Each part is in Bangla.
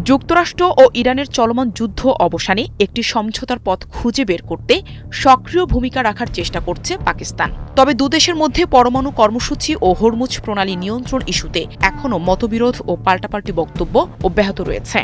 যুক্তরাষ্ট্র ও ইরানের চলমান যুদ্ধ অবসানে একটি সমঝোতার পথ খুঁজে বের করতে সক্রিয় ভূমিকা রাখার চেষ্টা করছে পাকিস্তান। তবে দুদেশের মধ্যে পরমাণু কর্মসূচি ও হরমুজ প্রণালী নিয়ন্ত্রণ ইস্যুতে এখনও মতবিরোধ ও পাল্টাপাল্টি বক্তব্য অব্যাহত রয়েছে।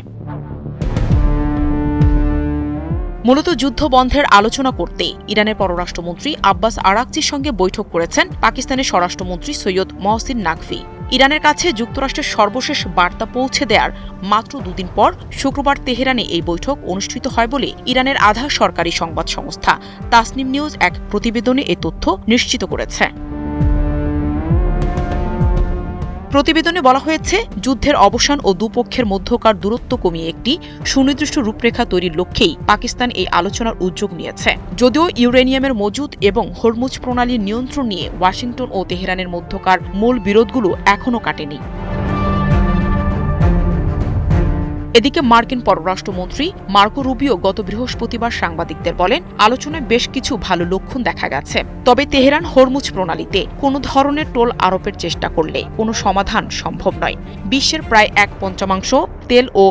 মূলত যুদ্ধ বন্ধের আলোচনা করতে ইরানের পররাষ্ট্রমন্ত্রী আব্বাস আরাকচির সঙ্গে বৈঠক করেছেন পাকিস্তানের স্বরাষ্ট্রমন্ত্রী সৈয়দ মহসিন নাকভি। ইরানের কাছে যুক্তরাষ্ট্রের সর্বশেষ বার্তা পৌঁছে দেওয়ার মাত্র দুদিন পর শুক্রবার তেহরানে এই বৈঠক অনুষ্ঠিত হয় বলে ইরানের আধা সরকারি সংবাদ সংস্থা তাসনিম নিউজ এক প্রতিবেদনে এ তথ্য নিশ্চিত করেছে। প্রতিবেদনে বলা হয়েছে, যুদ্ধের অবসান ও দুপক্ষের মধ্যকার দূরত্ব কমিয়ে একটি সুনির্দিষ্ট রূপরেখা তৈরির লক্ষ্যেই পাকিস্তান এই আলোচনার উদ্যোগ নিয়েছে। যদিও ইউরেনিয়ামের মজুত এবং হরমুজ প্রণালীর নিয়ন্ত্রণ নিয়ে ওয়াশিংটন ও তেহরানের মধ্যকার মূল বিরোধগুলো এখনও কাটেনি। এদিকে মার্কিন পররাষ্ট্রমন্ত্রী মার্কো রুবিও গত বৃহস্পতিবার সাংবাদিকদের বলেন, আলোচনায় বেশ কিছু ভালো লক্ষণ দেখা গেছে। তবে তেহরান হরমুজ প্রণালীতে কোনো ধরনের টোল আরোপের চেষ্টা করলে কোনো সমাধান সম্ভব নয়। বিশ্বের প্রায় 1/5 তেল ও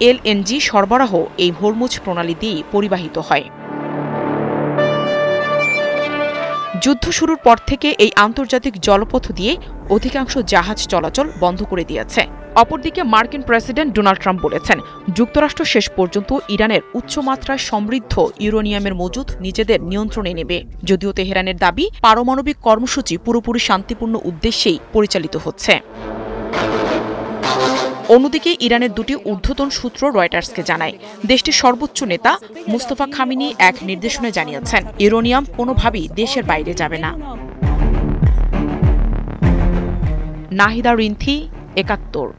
এলএনজি সরবরাহ এই হরমুজ প্রণালী দিয়েই পরিবাহিত হয়। যুদ্ধ শুরুর পর থেকে এই আন্তর্জাতিক জলপথ দিয়ে অধিকাংশ জাহাজ চলাচল বন্ধ করে দিয়েছে। অপরদিকে মার্কিন প্রেসিডেন্ট ডোনাল্ড ট্রাম্প বলেছেন, যুক্তরাষ্ট্র শেষ পর্যন্ত ইরানের উচ্চমাত্রায় সমৃদ্ধ ইউরেনিয়ামের মজুত নিজেদের নিয়ন্ত্রণে নেবে। যদিও তেহরানের দাবি, পারমাণবিক কর্মসূচি পুরোপুরি শান্তিপূর্ণ উদ্দেশ্যেই পরিচালিত হচ্ছে। অন্যদিকে ইরানের দুটি ঊর্ধ্বতন সূত্র রয়টার্সকে জানায়, দেশটির সর্বোচ্চ নেতা মুস্তফা খামিনি এক নির্দেশনায় জানিয়েছেন, ইউরেনিয়াম কোনোভাবেই দেশের বাইরে যাবে না। নাহিদা রিন্থি, ৭১।